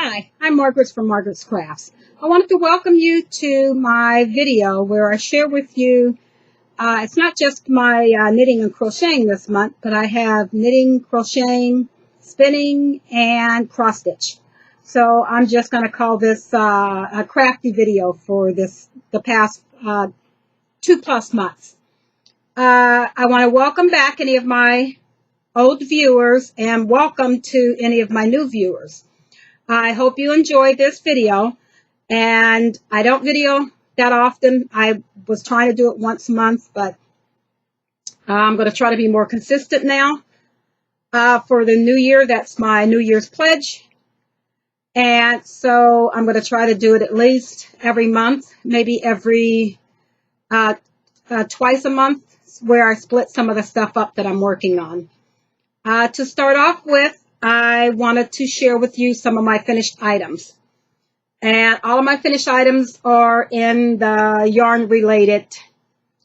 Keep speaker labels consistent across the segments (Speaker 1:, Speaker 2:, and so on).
Speaker 1: Hi, I'm Margaret from Margaret's Crafts. I wanted to welcome you to my video where I share with you, it's not just my knitting and crocheting this month, but I have knitting, crocheting, spinning, and cross stitch. So I'm just going to call this a crafty video for the past 2+ months. I want to welcome back any of my old viewers and welcome to any of my new viewers. I hope you enjoyed this video, and I don't video that often. I was trying to do it once a month, but I'm going to try to be more consistent now. For the new year, that's my New Year's pledge, and so I'm going to try to do it at least every month, maybe every twice a month, where I split some of the stuff up that I'm working on. To start off with, I wanted to share with you some of my finished items. And all of my finished items are in the yarn related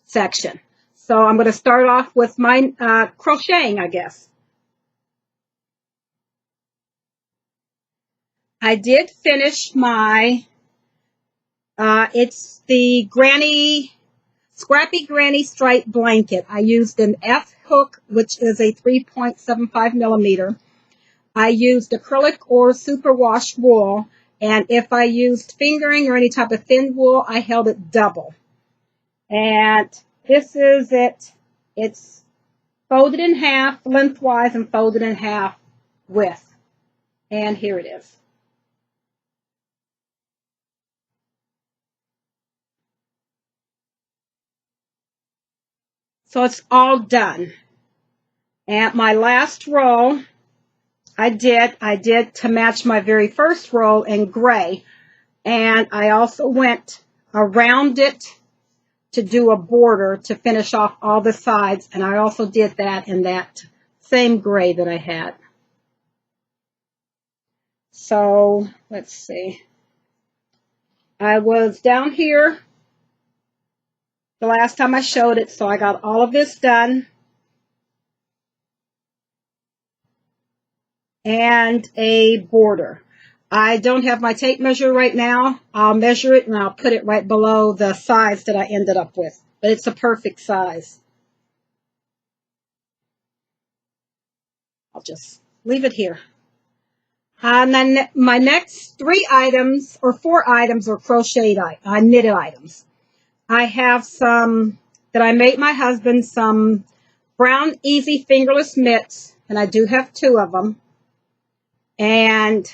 Speaker 1: section. So I'm going to start off with my crocheting, I guess. I did finish my, it's the Scrappy Granny Stripe Blanket. I used an F hook, which is a 3.75 millimeter. I used acrylic or superwash wool, and if I used fingering or any type of thin wool, I held it double. And this is it. It's folded in half lengthwise and folded in half width. And here it is. So it's all done. And my last row, I did to match my very first roll in gray, and I also went around it to do a border to finish off all the sides, and I also did that in that same gray that I had. So let's see, I was down here the last time I showed it, so I got all of this done. And a border. I don't have my tape measure right now. I'll measure it and I'll put it right below the size that I ended up with. But it's a perfect size. I'll just leave it here. And then my next 4 items are crocheted, knitted items. I have some that I made my husband, some brown easy fingerless mitts, and I do have 2 of them. And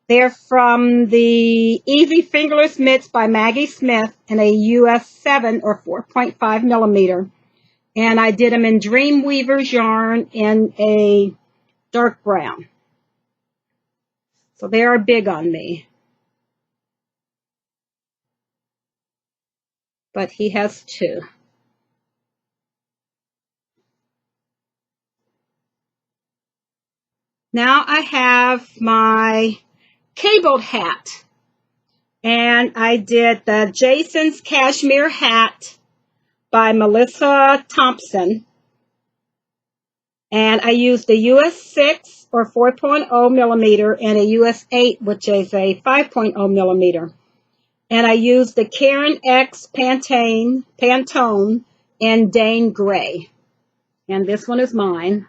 Speaker 1: they're from the Easy Fingerless Mitts by Maggie Smith in a US 7 or 4.5 millimeter. And I did them in Dreamweaver's yarn in a dark brown. So they are big on me. But he has 2. Now I have my cabled hat. And I did the Jason's Cashmere Hat by Melissa Thompson. And I used a US 6 or 4.0 millimeter and a US 8, which is a 5.0 millimeter. And I used the Karen X Pantone in Dane Gray. And this one is mine.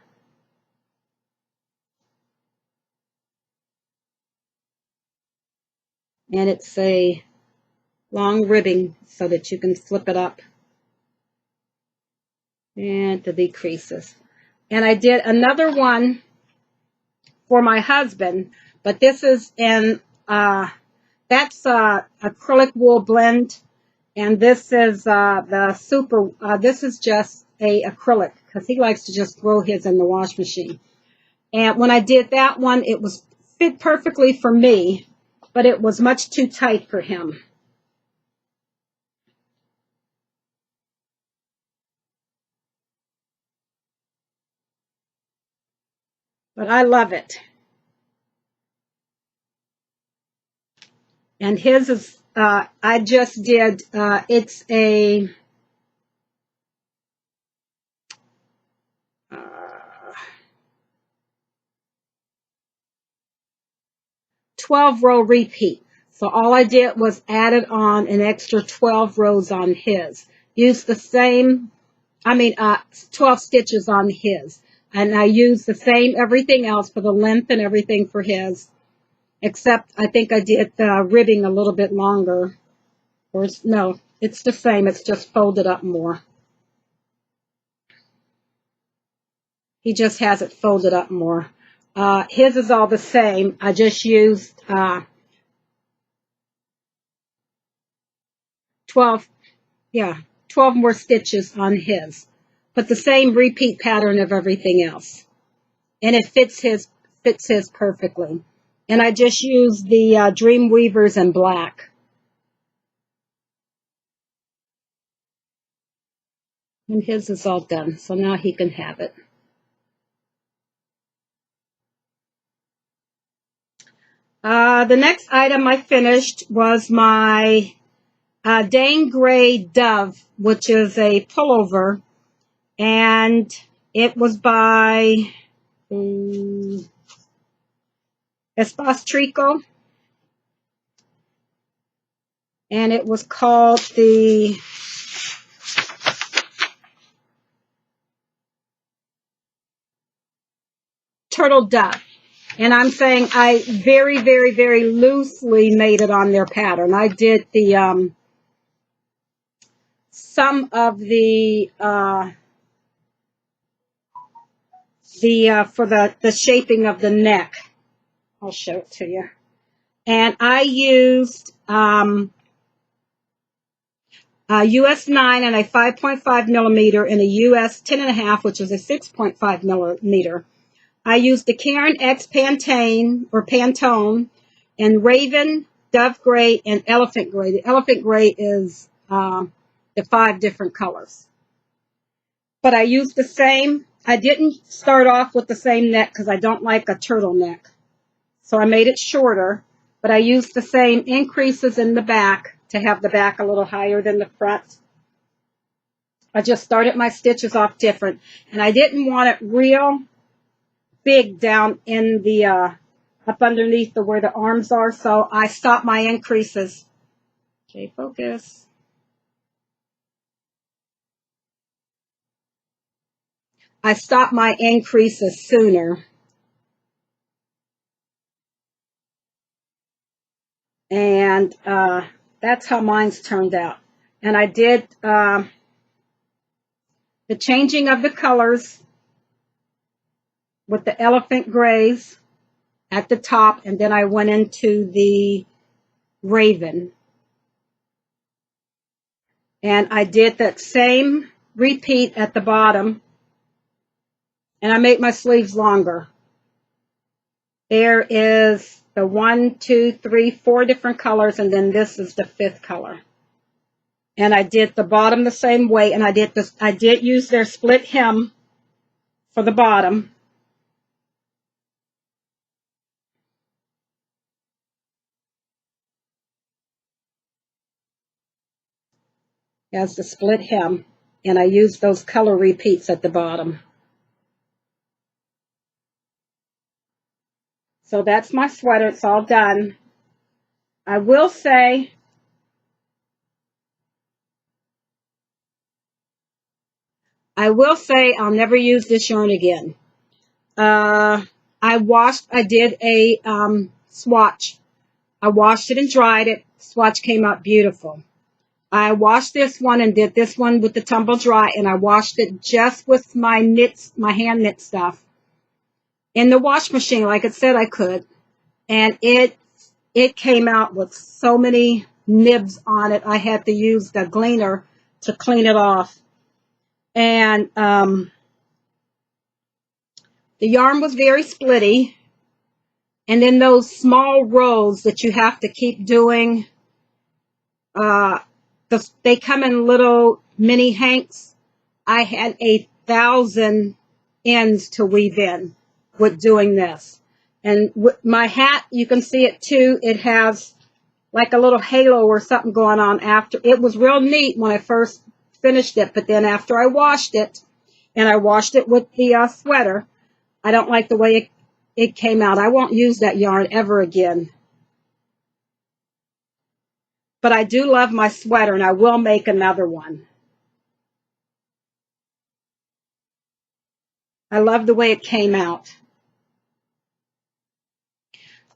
Speaker 1: And it's a long ribbing so that you can flip it up and the decreases. And I did another one for my husband, but this is in, that's acrylic wool blend, and this is this is just a acrylic, because he likes to just throw his in the wash machine. And when I did that one, it was fit perfectly for me, but it was much too tight for him. But I love it. And his is, I just did, it's a 12 row repeat. So all I did was added on an extra 12 rows on his. Used the same, 12 stitches on his. And I used the same everything else for the length and everything for his. Except I think I did the ribbing a little bit longer. Or no, it's the same. It's just folded up more. He just has it folded up more. His is all the same. I just used 12 more stitches on his. But the same repeat pattern of everything else. And it fits his perfectly. And I just used the Dreamweavers in black. And his is all done, so now he can have it. The next item I finished was my Dane Gray Dove, which is a pullover, and it was by Espace and it was called the Turtle Dove. And I'm saying I very, very, very loosely made it on their pattern. I did the some of the for the shaping of the neck. I'll show it to you. And I used US 9 and a 5.5 millimeter and a US 10.5, which is a 6.5 millimeter. I used the Caron X Pantone and Raven, Dove Gray, and Elephant Gray. The Elephant Gray is the 5 different colors. But I used the same. I didn't start off with the same neck because I don't like a turtleneck. So I made it shorter, but I used the same increases in the back to have the back a little higher than the front. I just started my stitches off different. And I didn't want it real big down in the, up underneath where the arms are. So I stopped my increases. Okay, focus. I stopped my increases sooner. And that's how mine's turned out. And I did the changing of the colors with the Elephant Grays at the top, and then I went into the Raven. And I did that same repeat at the bottom, and I made my sleeves longer. There is the 1, 2, 3, 4 different colors, and then this is the 5th color. And I did the bottom the same way, and I did use their split hem for the bottom. As the split hem, and I used those color repeats at the bottom. So that's my sweater. It's all done. I will say I'll never use this yarn again. I did a swatch. I washed it and dried it. Swatch came out beautiful. I washed this one and did this one with the tumble dry, and I washed it just with my hand knit stuff in the wash machine like it said I could. And it came out with so many nibs on it. I had to use the gleaner to clean it off. And the yarn was very splitty. And then those small rows that you have to keep doing, they come in little mini hanks. I had 1,000 ends to weave in with doing this. And with my hat, you can see it too. It has like a little halo or something going on after. It was real neat when I first finished it, but then after I washed it, and I washed it with the sweater, I don't like the way it came out. I won't use that yarn ever again. but I do love my sweater, and I will make another one. I love the way it came out.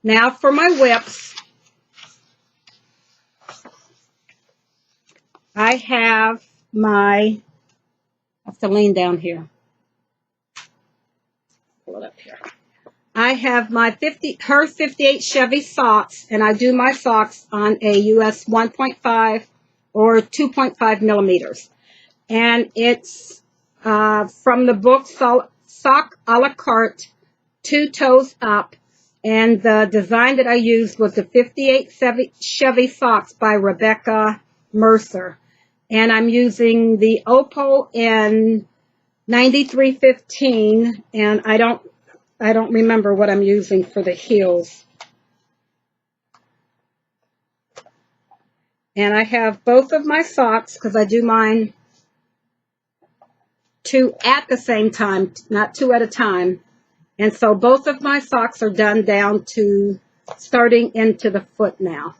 Speaker 1: Now for my whips, I have my, I have to lean down here. Pull it up here. I have my 58 Chevy socks, and I do my socks on a US 1.5 or 2.5 millimeters. And it's from the book Sock a la Carte, Two Toes Up. And the design that I used was the 58 Chevy socks by Rebecca Mercer. And I'm using the Opal in 9315, and I don't remember what I'm using for the heels. And I have both of my socks, because I do mine 2 at the same time, not 2 at a time. And so both of my socks are done down to starting into the foot now.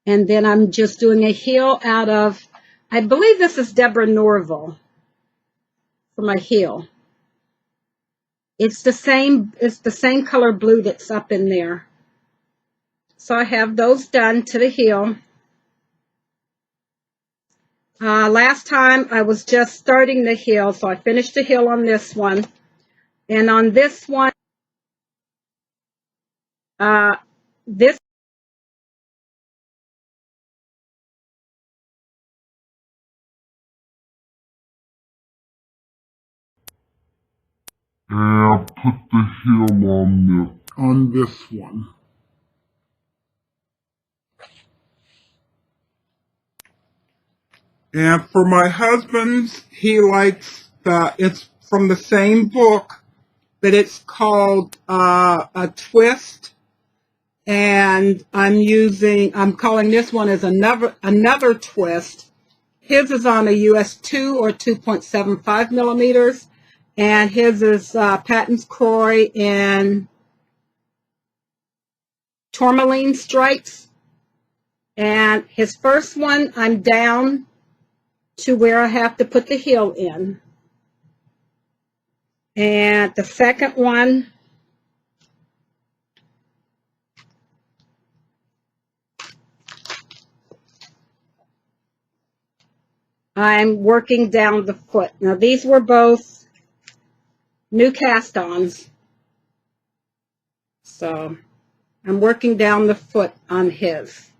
Speaker 1: And then I'm just doing a heel out of, I believe this is Deborah Norville for my heel. It's the same color blue that's up in there. So I have those done to the heel. Last time I was just starting the heel, so I finished the heel on this one. And on this one, this
Speaker 2: and put the heel on this one. And for my husband's, he likes it's from the same book, but it's called a twist. And I'm calling this one as another twist. His is on a US 2 or 2.75 millimeters. And his is Patton's Kroy in tourmaline stripes. And his first one, I'm down to where I have to put the heel in. And the second one, I'm working down the foot. Now these were both new cast-ons. So I'm working down the foot on his.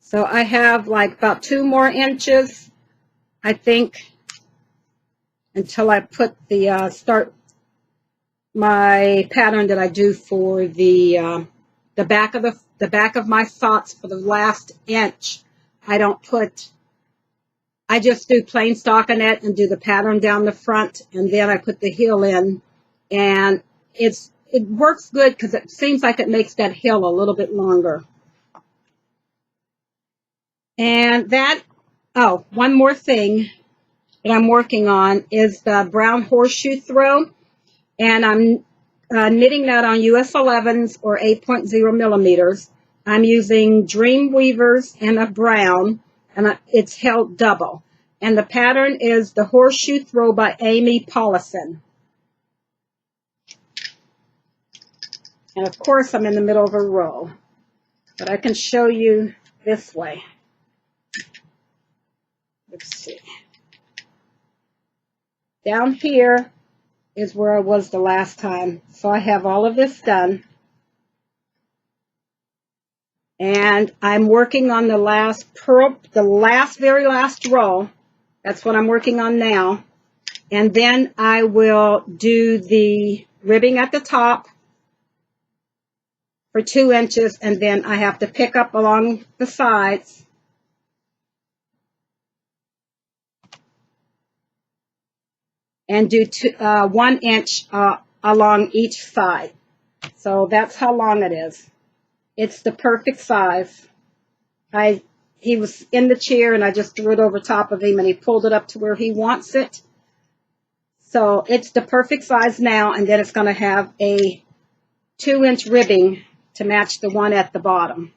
Speaker 2: So I have like about 2 more inches, I think, until I put the start my pattern that I do for the back of my socks for the last inch. I just do plain stockinette and do the pattern down the front, and then I put the heel in, and it works good because it seems like it makes that heel a little bit longer. And one more thing that I'm working on is the brown horseshoe throw, and I'm knitting that on US 11s or 8.0 millimeters. I'm using Dreamweavers and a brown, and it's held double. And the pattern is the Horseshoe Throw by Amy Paulison. And of course, I'm in the middle of a row, but I can show you this way. Let's see. Down here is where I was the last time. So I have all of this done. And I'm working on the very last row. That's what I'm working on now. And then I will do the ribbing at the top for 2 inches, and then I have to pick up along the sides and do 1 inch along each side. So that's how long it is. It's the perfect size. He was in the chair, and I just threw it over top of him, and he pulled it up to where he wants it.
Speaker 1: So it's the perfect size now, and then it's going to have a 2-inch ribbing to match the one at the bottom.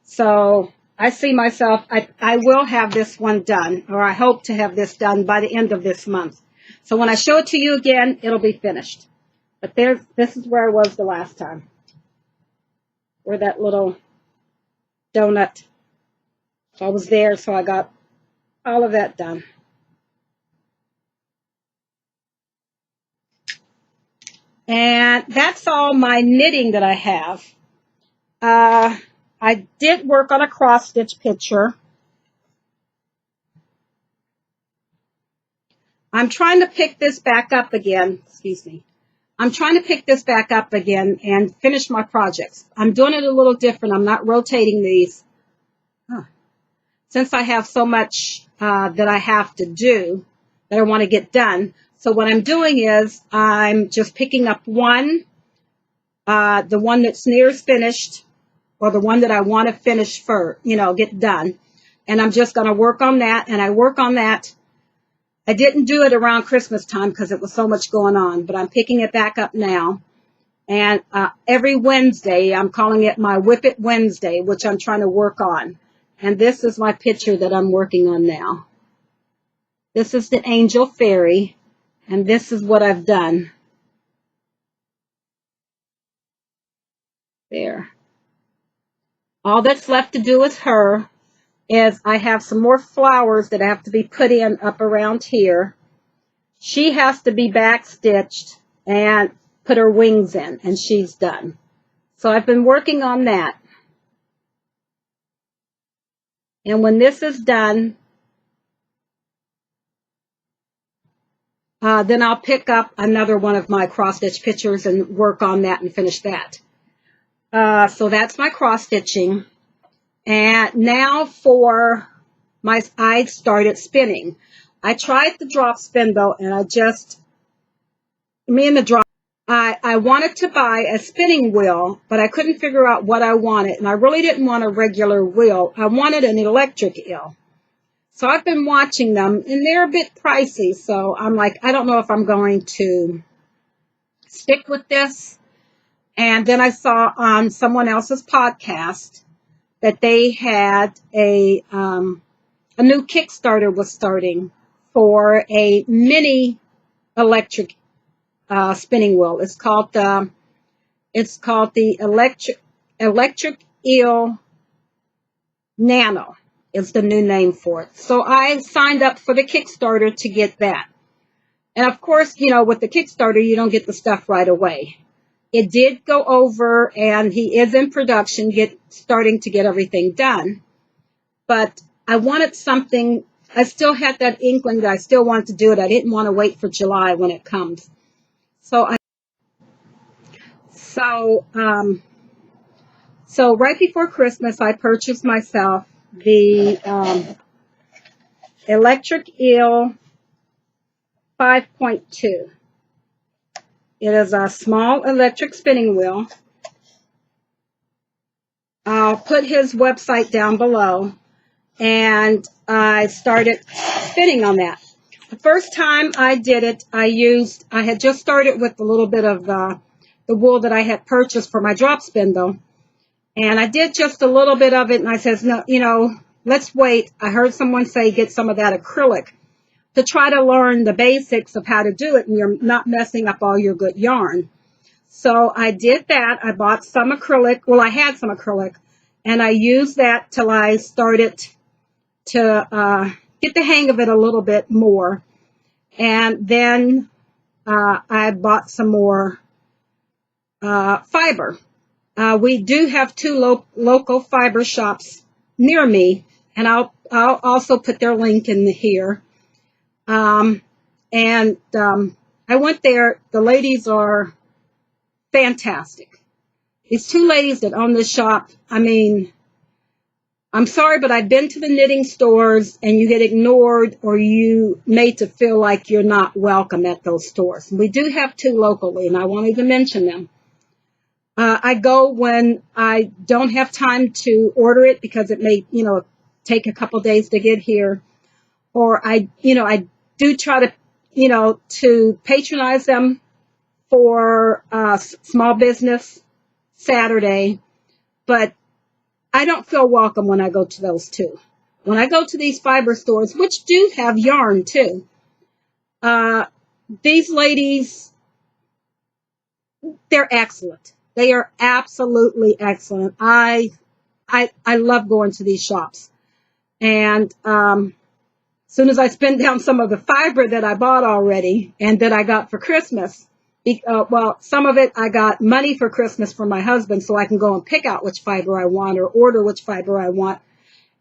Speaker 1: So I see myself, I will have this one done, or I hope to have this done by the end of this month. So when I show it to you again, it'll be finished. But this is where I was the last time, where that little donut. So I was there, so I got all of that done. And that's all my knitting that I have. I did work on a cross stitch picture. I'm trying to pick this back up again. Excuse me. I'm trying to pick this back up again and finish my projects. I'm doing it a little different. I'm not rotating these. Since I have so much that I have to do that I want to get done. So what I'm doing is I'm just picking up one, the one that's nearest finished, or the one that I want to finish for, get done. And I'm just going to work on that. And I work on that. I didn't do it around Christmas time because it was so much going on, but I'm picking it back up now. And every Wednesday, I'm calling it my Whip It Wednesday, which I'm trying to work on. And this is my picture that I'm working on now. This is the Angel Fairy, and this is what I've done. There. All that's left to do with her is I have some more flowers that have to be put in up around here. She has to be backstitched and put her wings in, and she's done. So I've been working on that. And when this is done, then I'll pick up another one of my cross-stitch pictures and work on that and finish that. So that's my cross-stitching. And now for I started spinning. I tried the drop spindle, and I wanted to buy a spinning wheel, but I couldn't figure out what I wanted. And I really didn't want a regular wheel. I wanted an electric eel. So I've been watching them, and they're a bit pricey. So I'm like, I don't know if I'm going to stick with this. And then I saw on someone else's podcast that they had a new Kickstarter was starting for a mini electric spinning wheel. It's called the Electric Eel Nano. Is the new name for it. So I signed up for the Kickstarter to get that. And of course, with the Kickstarter, you don't get the stuff right away. It did go over, and he is in production, starting to get everything done. But I wanted something. I still had that inkling that I still wanted to do it. I didn't want to wait for July when it comes. So right before Christmas, I purchased myself the Electric Eel 5.2. It is a small electric spinning wheel. I'll put his website down below, and I started spinning on that. The first time I did it, I had just started with a little bit of the wool that I had purchased for my drop spindle. And I did just a little bit of it, and I says, no, let's wait. I heard someone say get some of that acrylic to try to learn the basics of how to do it, and you're not messing up all your good yarn. So I did that. I bought some acrylic. Well, I had some acrylic, and I used that till I started to get the hang of it a little bit more. And then I bought some more fiber. We do have two local fiber shops near me, and I'll also put their link in here. I went there. The ladies are fantastic. These two ladies that own this shop, I mean, I'm sorry, but I've been to the knitting stores, and you get ignored, or you made to feel like you're not welcome at those stores. We do have two locally, and I wanted to mention them. I go when I don't have time to order it because it may, take a couple days to get here. or I do try to, to patronize them for small business Saturday, but I don't feel welcome when I go to those two. When I go to these fiber stores, which do have yarn too, these ladies, they're excellent. They are absolutely excellent. I love going to these shops. And as soon as I spend down some of the fiber that I bought already and that I got for Christmas, well, some of it I got money for Christmas from my husband so I can go and pick out which fiber I want or order which fiber I want.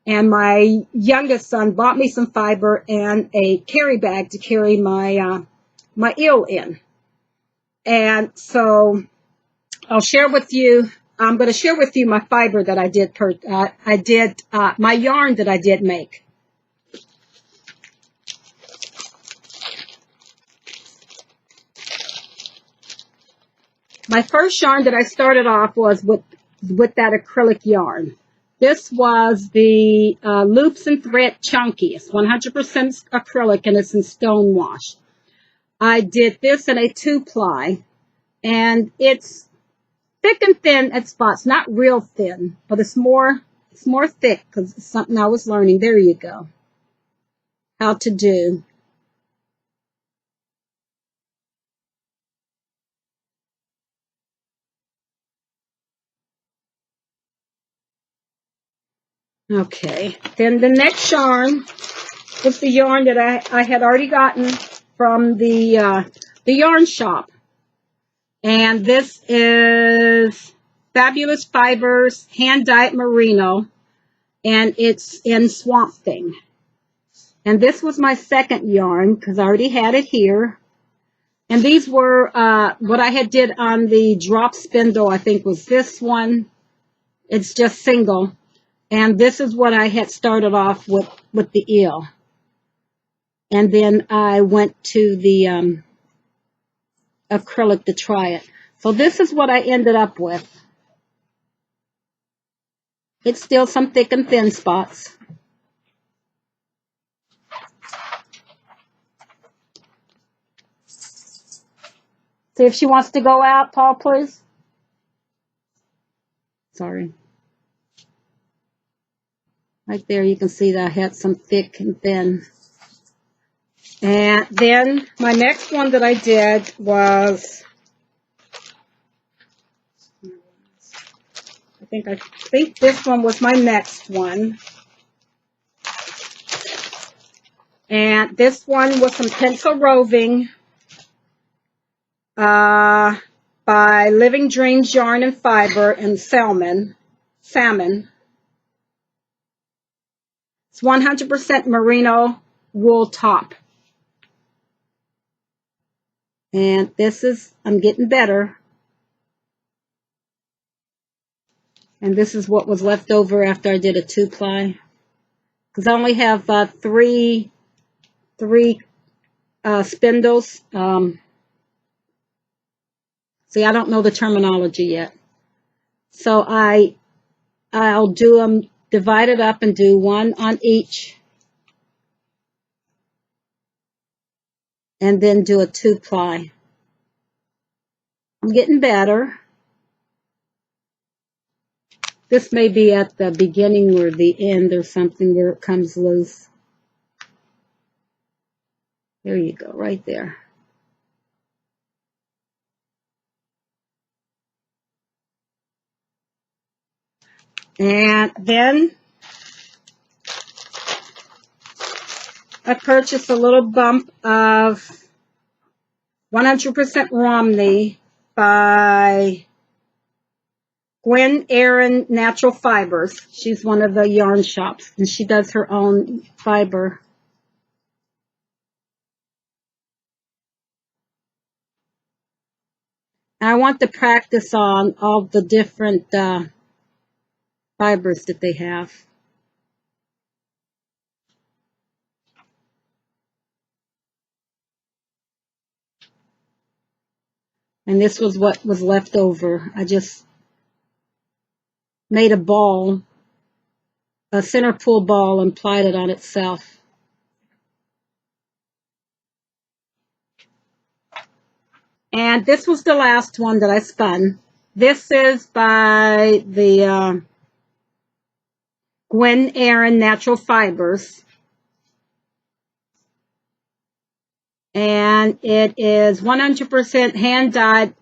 Speaker 1: And my youngest son bought me some fiber and a carry bag to carry my my eel in. And so I'll share with you. I'm going to share with you my fiber that I did. My yarn that I did make. My first yarn that I started off was with that acrylic yarn. This was the Loops and Thread Chunky. It's 100% acrylic and it's in stone wash. I did this in a 2-ply, and it's thick and thin at spots, not real thin, but it's more thick because it's something I was learning. There you go. How to do. Okay, then the next yarn was the yarn that I had already gotten from the yarn shop. And this is Fabulous Fibers hand-dyed merino, and it's in Swamp Thing. And this was my second yarn because I already had it here. And these were what I had did on the drop spindle. I think was this one. It's just single. And this is what I had started off with the eel. And then I went to the acrylic to try it. So this is what I ended up with. It's still some thick and thin spots. See if she wants to go out, Paul, please. Sorry. Right there you can see that I had some thick and thin. And then my next one that I did was, I think this one was my next one. And this one was some pencil roving by Living Dreams Yarn and Fiber and Salmon. It's 100% merino wool top. And this is, I'm getting better. And this is what was left over after I did a 2-ply. Because I only have three spindles. See, I don't know the terminology yet. So I'll do them, divide it up and do one on each. And then do a 2-ply. I'm getting better. This may be at the beginning or the end or something where it comes loose. There you go, right there. And then I purchased a little bump of 100% Romney by Gwen Aaron Natural Fibers. She's one of the yarn shops, and she does her own fiber. And I want to practice on all the different fibers that they have. And this was what was left over. I just made a ball, a center pull ball, and plied it on itself. And this was the last one that I spun. This is by the Gwen Aaron Natural Fibers. And it is 100% hand-dyed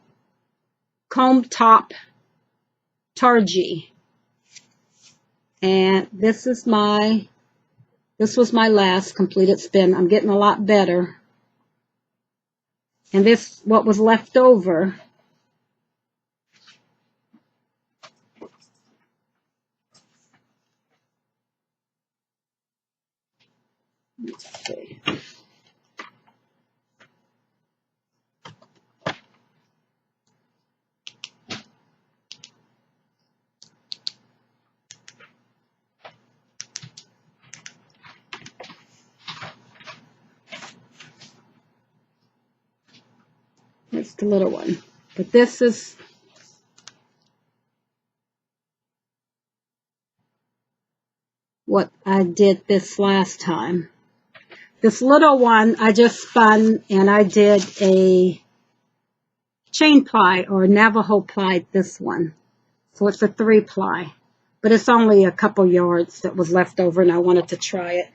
Speaker 1: comb top tarji. And this was my last completed spin. I'm getting a lot better. And this, what was left over, let's see. It's the little one. But this is what I did this last time. This little one I just spun and I did a chain ply or Navajo ply this one. So it's a 3-ply. But it's only a couple yards that was left over and I wanted to try it.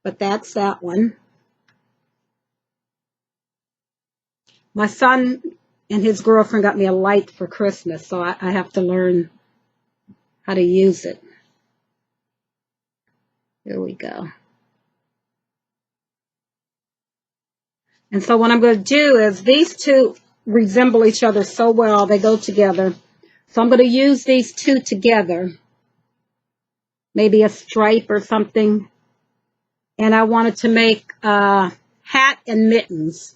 Speaker 1: But that's that one. My son and his girlfriend got me a light for Christmas, so I have to learn how to use it. Here we go. And so what I'm going to do is, these two resemble each other so well, they go together. So I'm going to use these two together, maybe a stripe or something. And I wanted to make a hat and mittens.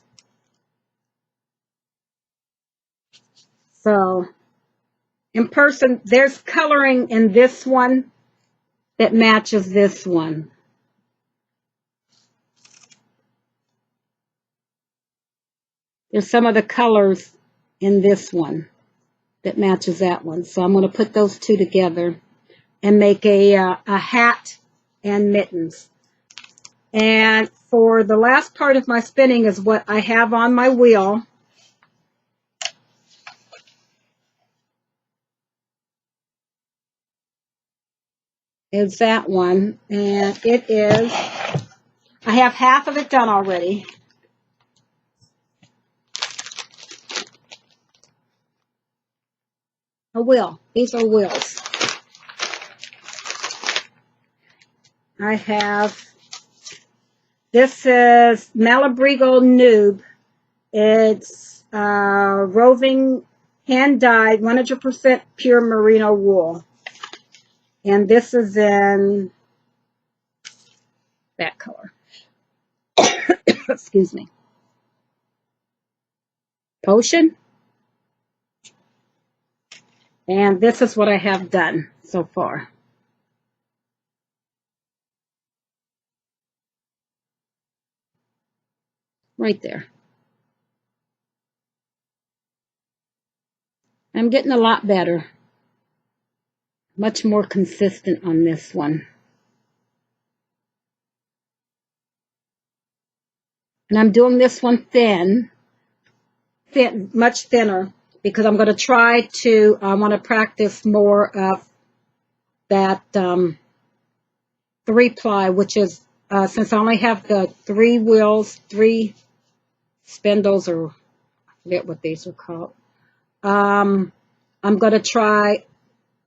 Speaker 1: So in person, there's coloring in this one that matches this one. There's some of the colors in this one that matches that one. So I'm going to put those two together and make a hat and mittens. And for the last part of my spinning is what I have on my wheel. Is that one. And it is, I have half of it done already. A wheel. These are wheels. I have, this is Malabrigo Noob. It's roving hand-dyed 100% pure merino wool. And this is in that color. Excuse me. Potion. And this is what I have done so far. Right there. I'm getting a lot better. Much more consistent on this one. And I'm doing this one thin, much thinner, because I'm going to try to, I want to practice more of that 3-ply, which is, since I only have the 3 wheels, 3 spindles, or I forget what these are called. I'm going to try,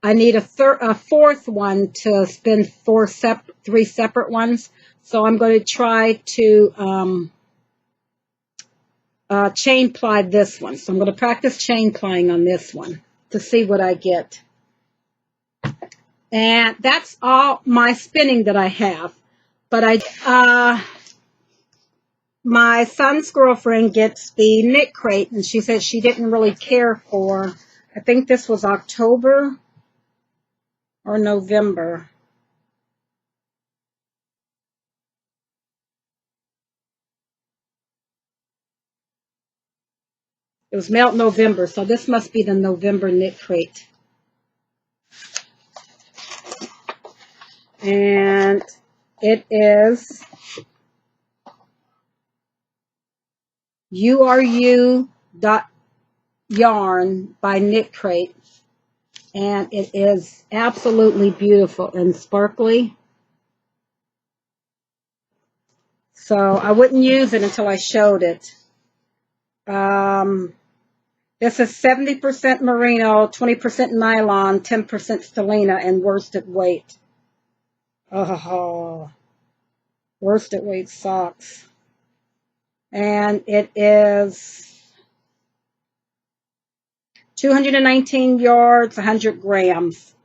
Speaker 1: I need a 4th one to spin 3 separate ones. So I'm going to try to chain ply this one. So I'm going to practice chain plying on this one to see what I get. And that's all my spinning that I have. But my son's girlfriend gets the knit crate, and she said she didn't really care for, I think this was October or November. It was mailed November, so this must be the November knit crate. and it is URU.yarn by Knit Crate, and it is absolutely beautiful and sparkly. So I wouldn't use it until I showed it. This is 70% merino, 20% nylon, 10% stellina, and worsted weight. Oh, worsted weight socks. And it is 219 yards, 100 grams.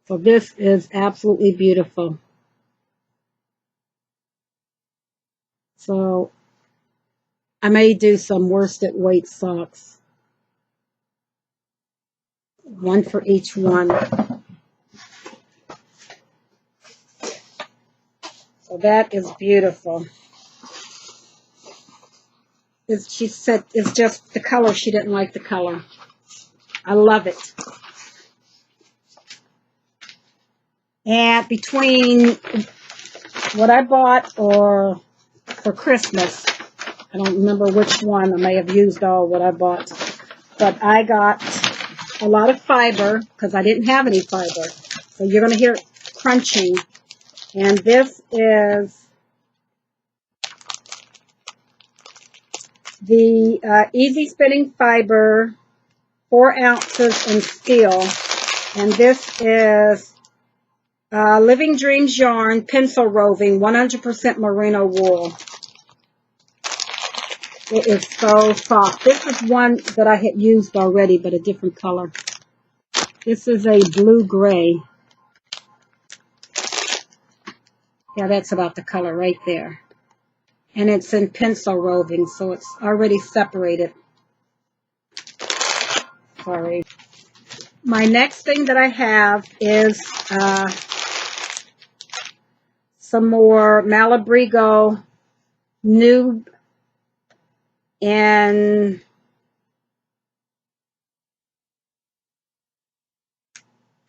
Speaker 1: So this is absolutely beautiful. So I may do some worsted weight socks. One for each one. So that is beautiful. She said it's just the color. She didn't like the color. I love it. And between what I bought for Christmas, I don't remember which one. I may have used all what I bought. But I got a lot of fiber because I didn't have any fiber. So you're going to hear it crunching. And this is the Easy Spinning Fiber, 4 ounces in steel. And this is Living Dreams Yarn, Pencil Roving, 100% merino wool. It is so soft. This is one that I had used already, but a different color. This is a blue-gray. Yeah, that's about the color right there. And it's in pencil roving, so it's already separated. Sorry. My next thing that I have is some more Malabrigo Noob and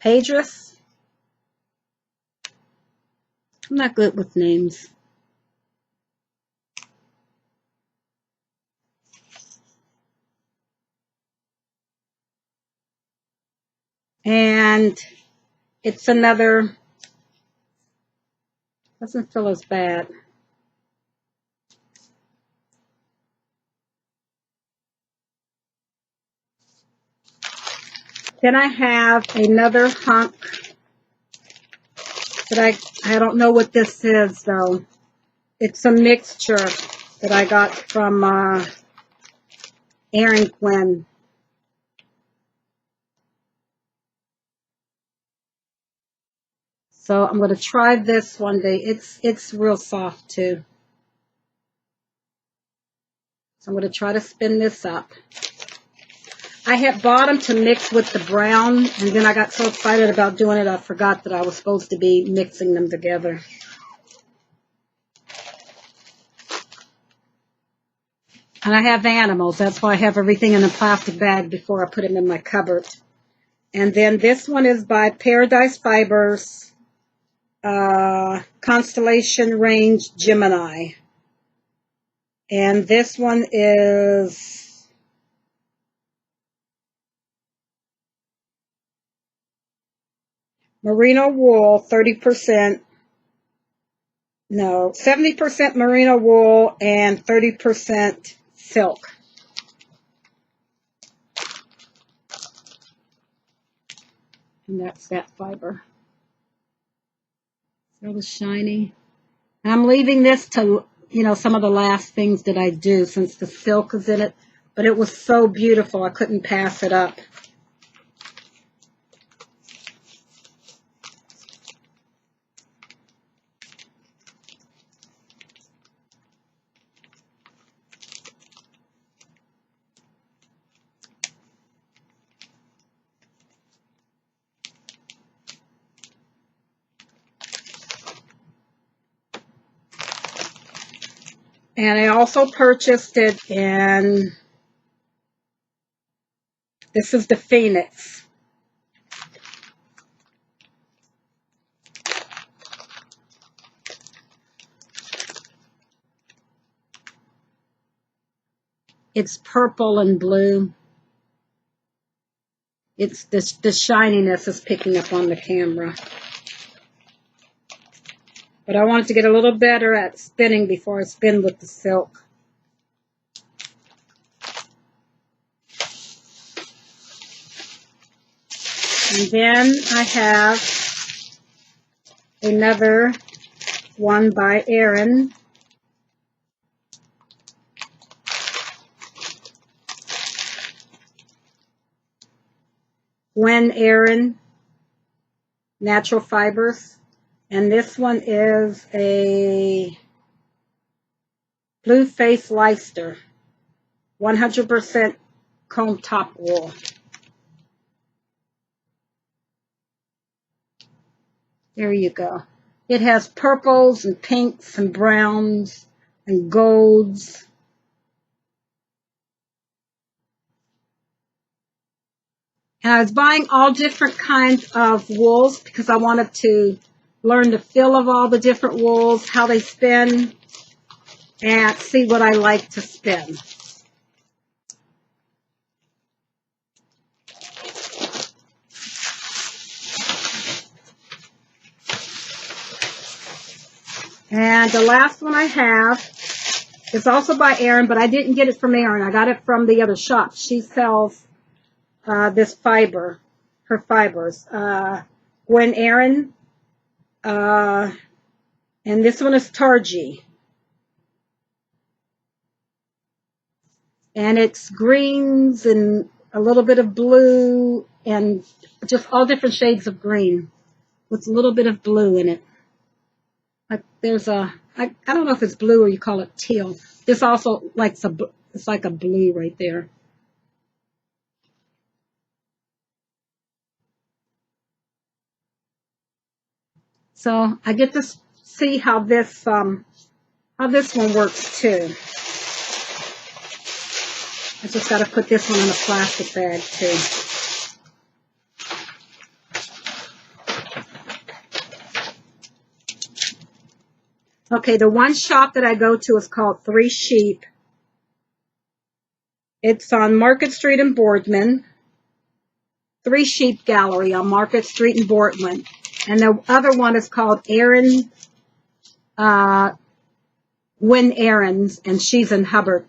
Speaker 1: Padris. I'm not good with names. And it's another, doesn't feel as bad. Then I have another hunk that I don't know what this is though. It's a mixture that I got from Erin Quinn. So I'm going to try this one day. It's real soft too. So I'm going to try to spin this up. I had bought them to mix with the brown, and then I got so excited about doing it, I forgot that I was supposed to be mixing them together. And I have animals. That's why I have everything in a plastic bag before I put them in my cupboard. And then this one is by Paradise Fibers, Constellation Range Gemini. And this one is merino wool, 30%. No, 70% merino wool and 30% silk. And that's that fiber. So it was shiny. And I'm leaving this to, some of the last things that I do since the silk is in it. But it was so beautiful, I couldn't pass it up. And I also purchased it in, this is the Phoenix. It's purple and blue. It's this, the shininess is picking up on the camera. But I wanted to get a little better at spinning before I spin with the silk. And then I have another one by Erin. Gwen Erin, Natural Fibers. And this one is a Blue Face Leicester, 100% comb top wool. There you go. It has purples and pinks and browns and golds. And I was buying all different kinds of wools because I wanted to learn the feel of all the different wools, how they spin, and see what I like to spin. And the last one I have is also by Erin, but I didn't get it from Erin. I got it from the other shop. She sells this fiber, her fibers. Gwen Erin, and this one is Tarji. And it's greens and a little bit of blue and just all different shades of green with a little bit of blue in it. Like there's a, I don't know if it's blue or you call it teal. This also it's like a blue right there. So I get to see how this one works too. I just got to put this one in a plastic bag too. Okay, the one shop that I go to is called Three Sheep. It's on Market Street in Boardman. Three Sheep Gallery on Market Street in Boardman. And the other one is called Erin, Gwen Erin's, and she's in Hubbard.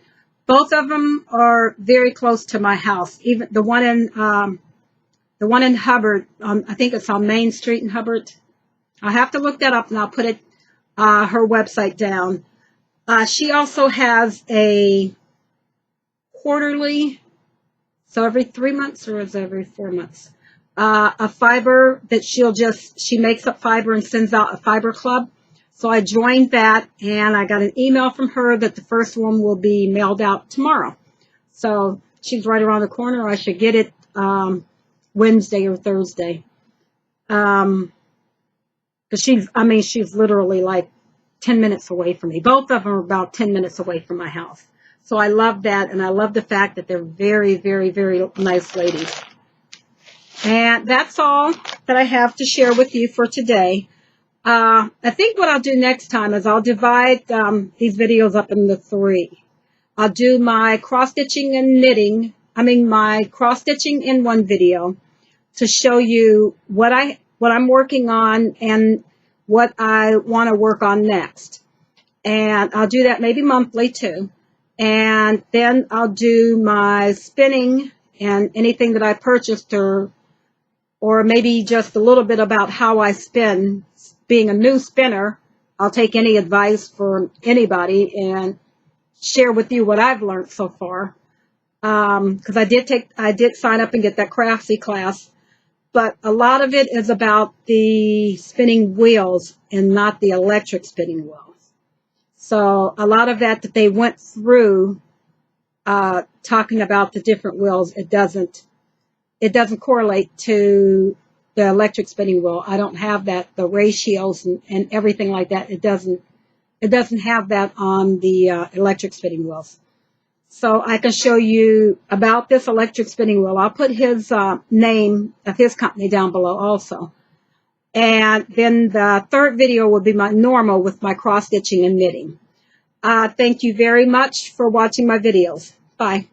Speaker 1: Both of them are very close to my house. Even the one in Hubbard, I think it's on Main Street in Hubbard. I'll have to look that up and I'll put it her website down. She also has a quarterly, so every 3 months or is it every 4 months, a fiber that she makes up fiber and sends out a fiber club. So I joined that and I got an email from her that the first one will be mailed out tomorrow. So she's right around the corner. I should get it Wednesday or Thursday. Because she's literally like 10 minutes away from me. Both of them are about 10 minutes away from my house. So I love that, and I love the fact that they're very, very, very nice ladies. And that's all that I have to share with you for today. I think what I'll do next time is I'll divide these videos up into 3. I'll do my cross-stitching and knitting, my cross-stitching in one video to show you what I'm working on and what I want to work on next. And I'll do that maybe monthly too. And then I'll do my spinning and anything that I purchased or maybe just a little bit about how I spin. Being a new spinner, I'll take any advice from anybody and share with you what I've learned so far. Because I did sign up and get that Craftsy class. But a lot of it is about the spinning wheels and not the electric spinning wheels. So a lot of that they went through talking about the different wheels, it doesn't correlate to the electric spinning wheel. I don't have that, the ratios and everything like that. It doesn't have that on the electric spinning wheels. So I can show you about this electric spinning wheel. I'll put his name of his company down below also. And then the third video will be my normal with my cross-stitching and knitting. Thank you very much for watching my videos. Bye.